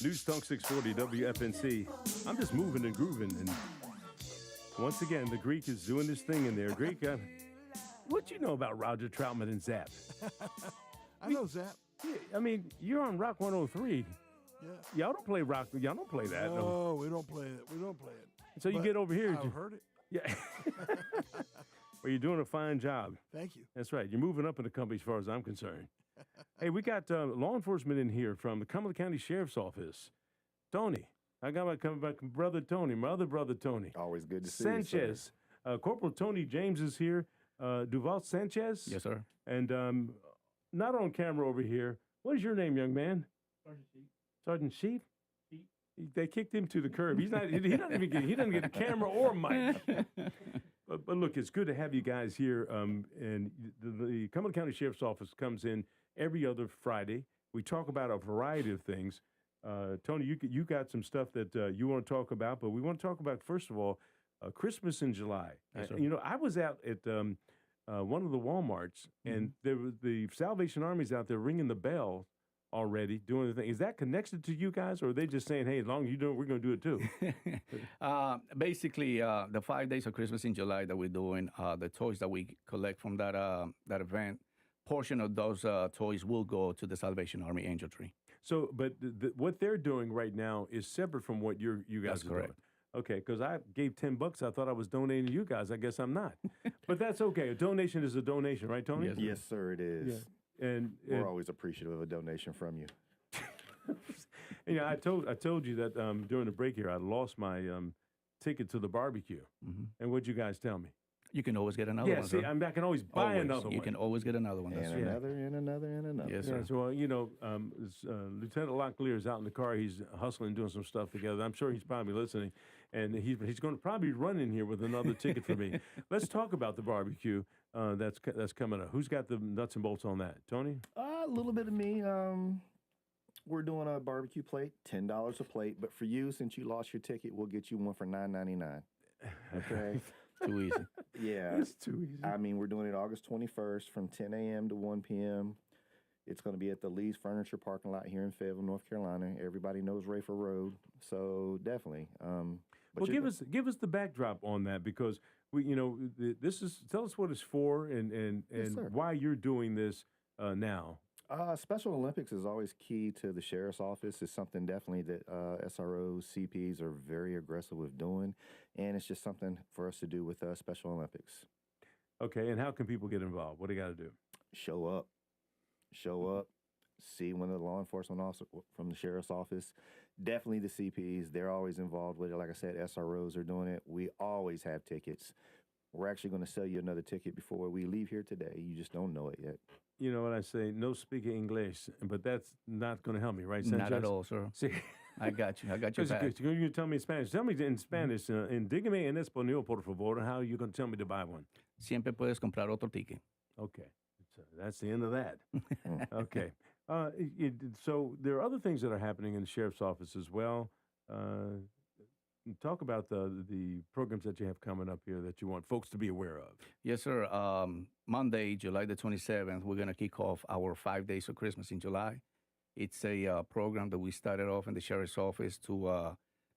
News Talk 640 WFNC. I'm just moving and grooving. And once again, the Greek is doing this thing in there. Greek, what you know about Roger Troutman and Zap? I know Zap. Yeah, I mean, you're on Rock 103. Yeah. Y'all don't play rock. Y'all don't play that. No, we don't play it. We don't play it. So you get over here. I've heard it. Yeah. Well, you're doing a fine job. Thank you. That's right. You're moving up in the company as far as I'm concerned. Hey, we got law enforcement in here from the Cumberland County Sheriff's Office. Tony. I got my brother Tony, my other brother Tony. Always good to see Sanchez. you, Corporal Tony James is here. DUVAN Sanchez. Yes, sir. And not on camera over here. What is your name, young man? Sergeant Sheep. Sergeant Sheep? They kicked him to the curb. He doesn't get a camera or a mic. But look, it's good to have you guys here. And the Cumberland County Sheriff's Office comes in every other Friday. We talk about a variety of things. Tony, you got some stuff that you want to talk about, but we want to talk about, first of all, Christmas in July. Yes, I was out at one of the Walmarts, and there was the Salvation Army's out there ringing the bell already, doing the thing. Is that connected to you guys, or are they just saying, hey, as long as you do it, we're going to do it too? Basically, the 5 days of Christmas in July that we're doing, the toys that we collect from that event, portion of those toys will go to the Salvation Army Angel Tree. So, but what they're doing right now is separate from what you guys That's are correct. doing. Okay, because I gave $10. I thought I was donating to you guys. I guess I'm not. But that's okay. A donation is a donation, right, Tony? Yes, Yes, sir, it is. Yeah. And We're always appreciative of a donation from you. I told you that during the break here, I lost my ticket to the barbecue. Mm-hmm. And what'd you guys tell me? You can always get another one. See, I can always buy another one. You can always get another one. That's And another, and another, and another. Yes, Yeah, sir. so, Lieutenant Locklear is out in the car. He's hustling, doing some stuff together. I'm sure he's probably listening. And he's going to probably run in here with another ticket for me. Let's talk about the barbecue that's coming up. Who's got the nuts and bolts on that? Tony? A little bit of me. We're doing a barbecue plate, $10 a plate. But for you, since you lost your ticket, we'll get you one for $9.99. Okay? Too easy. Yeah. It's too easy. I mean, we're doing it August 21st from 10 a.m. to 1 p.m. It's going to be at the Lee's Furniture parking lot here in Fayetteville, North Carolina. Everybody knows Rayford Road, so definitely. Well, give us the backdrop on that, because tell us what it's for and Yes, sir. why you're doing this now. Special Olympics is always key to the Sheriff's Office. It's something definitely that SROs, CPs are very aggressive with doing, and it's just something for us to do with Special Olympics. Okay, and how can people get involved? What do they got to do? Show up, see one of the law enforcement officers from the Sheriff's Office. Definitely the CPs, they're always involved with it. Like I said, SROs are doing it. We always have tickets. We're actually going to sell you another ticket before we leave here today. You just don't know it yet. You know what I say? No speaking English, but that's not going to help me, right, Sanchez? Not at all, sir. See, I got you. I got your back. you're going to tell me in Spanish. Tell me in Spanish, dígame en español, por favor, how you're going to tell me to buy one. Siempre puedes comprar otro ticket. Okay. That's the end of that. Okay. So there are other things that are happening in the Sheriff's Office as well. Talk about the programs that you have coming up here that you want folks to be aware of. Yes, sir. Monday, July the 27th, we're going to kick off our 5 days of Christmas in July. It's a program that we started off in the Sheriff's Office to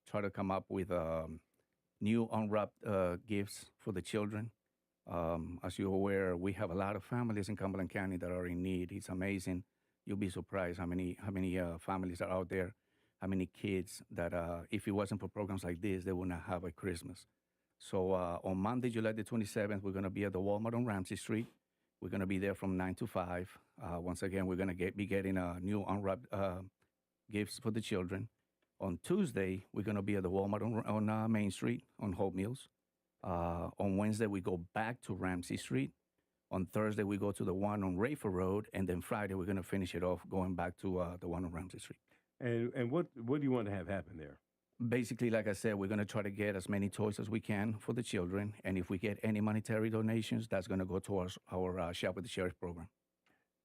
try to come up with new unwrapped gifts for the children. As you're aware, we have a lot of families in Cumberland County that are in need. It's amazing. You'll be surprised how many families are out there, how many kids that if it wasn't for programs like this, they would not have a Christmas. So on Monday, July the 27th, we're going to be at the Walmart on Ramsey Street. We're going to be there from 9 to 5. Once again, we're going to be getting new unwrapped gifts for the children. On Tuesday, we're going to be at the Walmart on Main Street on Hope Mills. On Wednesday, we go back to Ramsey Street. On Thursday, we go to the one on Rayford Road. And then Friday, we're going to finish it off going back to the one on Ramsey Street. And what do you want to have happen there? Basically, like I said, we're going to try to get as many toys as we can for the children. And if we get any monetary donations, that's going to go towards our Shop with the Sheriff program.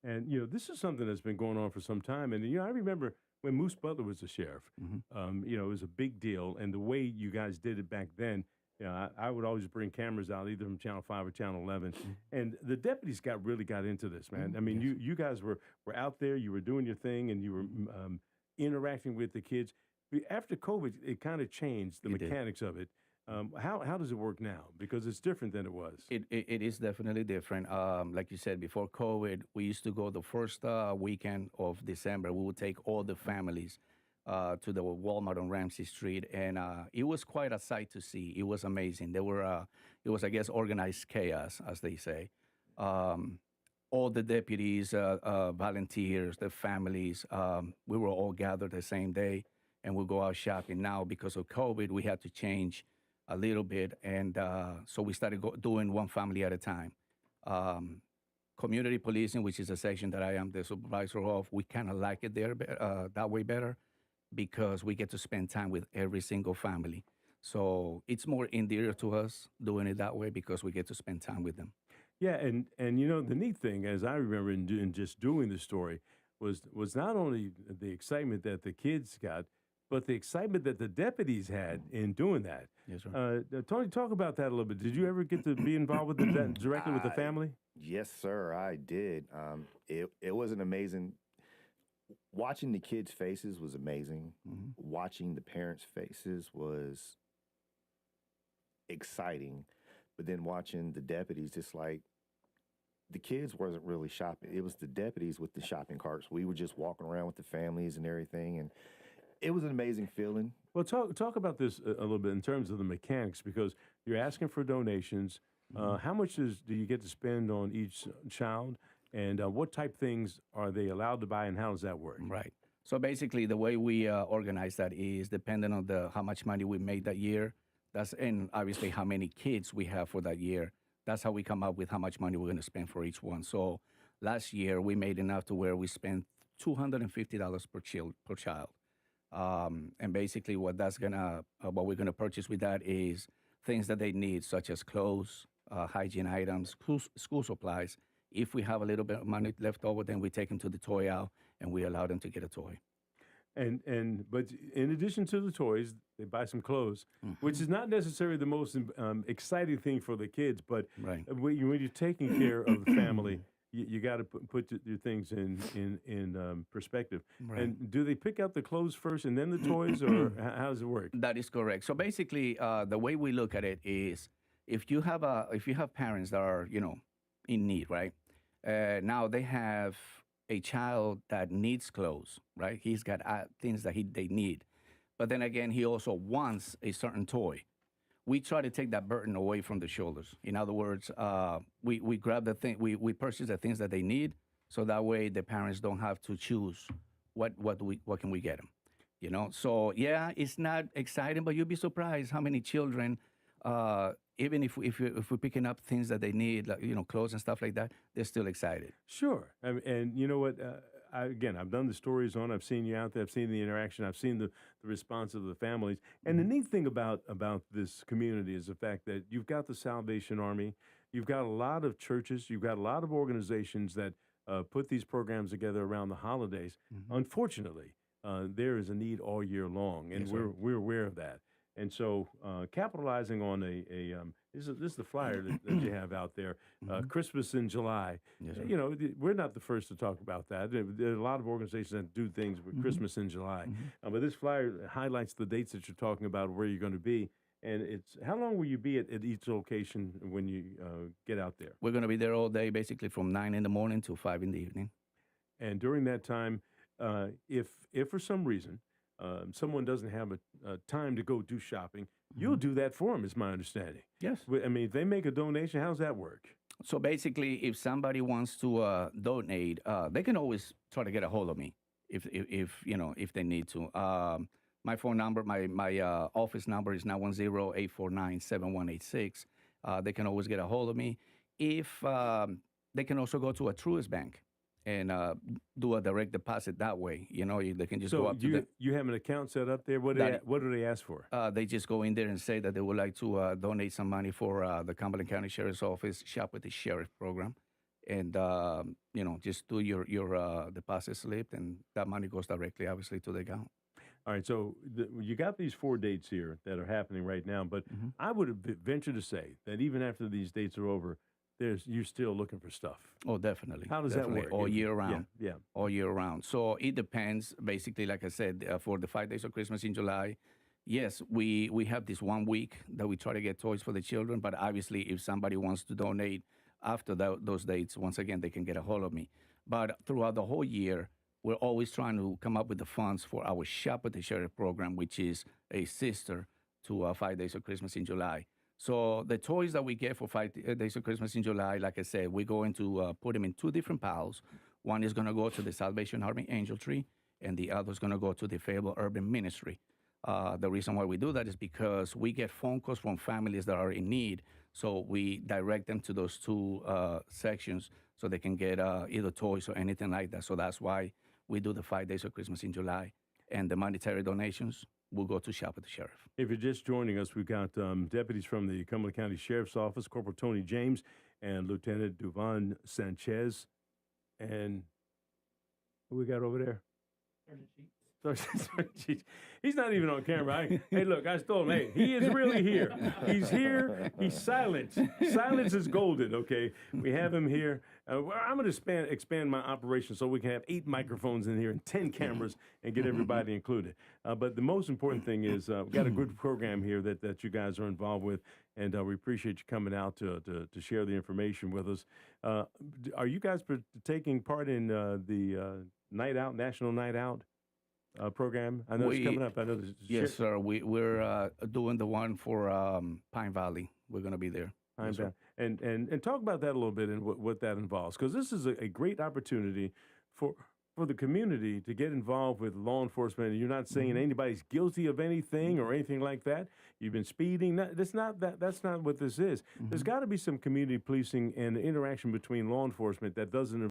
And, this is something that's been going on for some time. And, I remember when Moose Butler was the sheriff, it was a big deal. And the way you guys did it back then, I would always bring cameras out, either from Channel 5 or Channel 11. And the deputies really got into this, man. I mean, you guys were out there, you were doing your thing, and you were interacting with the kids? After COVID, it kind of changed the It did. mechanics of it. How does it work now? Because it's different than it was. It is definitely different. Like you said, before COVID, we used to go the first weekend of December. We would take all the families to the Walmart on Ramsey Street, and it was quite a sight to see. It was amazing. It was, I guess, organized chaos, as they say. All the deputies, volunteers, the families, we were all gathered the same day, and we go out shopping. Now, because of COVID, we had to change a little bit, and so we started doing one family at a time. Community policing, which is a section that I am the supervisor of, we kind of like it there that way better because we get to spend time with every single family. So it's more endeared to us doing it that way because we get to spend time with them. Yeah, and you know the neat thing, as I remember in just doing the story, was not only the excitement that the kids got, but the excitement that the deputies had in doing that. Yes, sir. Tony, talk about that a little bit. Did you ever get to be involved with that directly with the family? Yes, sir, I did. It was an amazing. Watching the kids' faces was amazing. Mhm. Watching the parents' faces was exciting. But then watching the deputies, it's like the kids wasn't really shopping. It was the deputies with the shopping carts. We were just walking around with the families and everything, and it was an amazing feeling. Well, talk about this a little bit in terms of the mechanics, because you're asking for donations. How much do you get to spend on each child, and what type things are they allowed to buy, and how does that work? Right. So basically, the way we organize that is depending on how much money we made that year. And obviously how many kids we have for that year. That's how we come up with how much money we're going to spend for each one. So last year we made enough to where we spent $250 per child. And basically what we're gonna purchase with that is things that they need, such as clothes, hygiene items, school supplies. If we have a little bit of money left over, then we take them to the toy aisle and we allow them to get a toy. But in addition to the toys, they buy some clothes, which is not necessarily the most exciting thing for the kids. But Right. when you're taking care of the family, you got to put your things in perspective. Right. And do they pick out the clothes first and then the toys, or how does it work? That is correct. So basically, the way we look at it is, if you have parents that are in need, right? Now they have a child that needs clothes, right? He's got things that they need, but then again, he also wants a certain toy. We try to take that burden away from the shoulders. In other words, we grab the thing, we purchase the things that they need, so that way the parents don't have to choose what can we get them. So yeah, it's not exciting, but you'll be surprised how many children, even if we're picking up things that they need, like clothes and stuff like that, they're still excited. Sure. And you know what? I've done the stories on. I've seen you out there. I've seen the interaction. I've seen the response of the families. And the neat thing about this community is the fact that you've got the Salvation Army. You've got a lot of churches. You've got a lot of organizations that put these programs together around the holidays. Unfortunately, there is a need all year long, and Yes, sir. we're aware of that. And so, capitalizing on this is the flyer that you have out there, Christmas in July. Yes, sir. We're not the first to talk about that. There are a lot of organizations that do things with Christmas in July. But this flyer highlights the dates that you're talking about, where you're going to be. And how long will you be at each location when you get out there? We're going to be there all day, basically from 9 in the morning to 5 in the evening. And during that time, if for some reason someone doesn't have a time to go do shopping, you'll do that for them, is my understanding. Yes. I mean, if they make a donation, how does that work? So basically, if somebody wants to donate, they can always try to get a hold of me if they need to. My phone number, my office number is 910-849-7186. They can always get a hold of me. If they can also go to a Truist Bank and do a direct deposit that way. They can just go up to you have an account set up there. What do they ask for? They just go in there and say that they would like to donate some money for the Cumberland County Sheriff's Office Shop with the Sheriff program, and just do your deposit slip, and that money goes directly, obviously, to the account. All right, so you got these 4 dates here that are happening right now, but I would venture to say that even after these dates are over, you're still looking for stuff. Oh, definitely. How does Definitely. that work? All year round. Yeah. All year round. So it depends. Basically, like I said, for the 5 days of Christmas in July, yes, we have this 1 week that we try to get toys for the children. But obviously, if somebody wants to donate after those dates, once again, they can get a hold of me. But throughout the whole year, we're always trying to come up with the funds for our Shop at the Sheriff program, which is a sister to 5 days of Christmas in July. So the toys that we get for 5 days of Christmas in July, like I said, we're going to put them in 2 different piles. One is going to go to the Salvation Army Angel Tree, and the other is going to go to the Fayetteville Urban Ministry. The reason why we do that is because we get phone calls from families that are in need, so we direct them to those 2 sections so they can get either toys or anything like that. So that's why we do the 5 days of Christmas in July, and the monetary donations will go to Shop at the Sheriff. If you're just joining us, we've got deputies from the Cumberland County Sheriff's Office, Corporal Tony James and Lieutenant DUVAN Sanchez. And who we got over there? He's not even on camera. Hey, look, I stole him. Hey, he is really here. He's here. He's silent. Silence is golden, okay? We have him here. I'm going to expand my operation so we can have 8 microphones in here and 10 cameras and get everybody included. But the most important thing is we've got a good program here that you guys are involved with, and we appreciate you coming out to share the information with us. Are you guys taking part in the National Night Out program? I know it's coming up. I know yes, sir. We're doing the one for Pine Valley. We're going to be there. Pine Valley. And talk about that a little bit and what that involves, because this is a great opportunity for the community to get involved with law enforcement. And you're not saying anybody's guilty of anything or anything like that. You've been speeding. That's not what this is. There's got to be some community policing and interaction between law enforcement that doesn't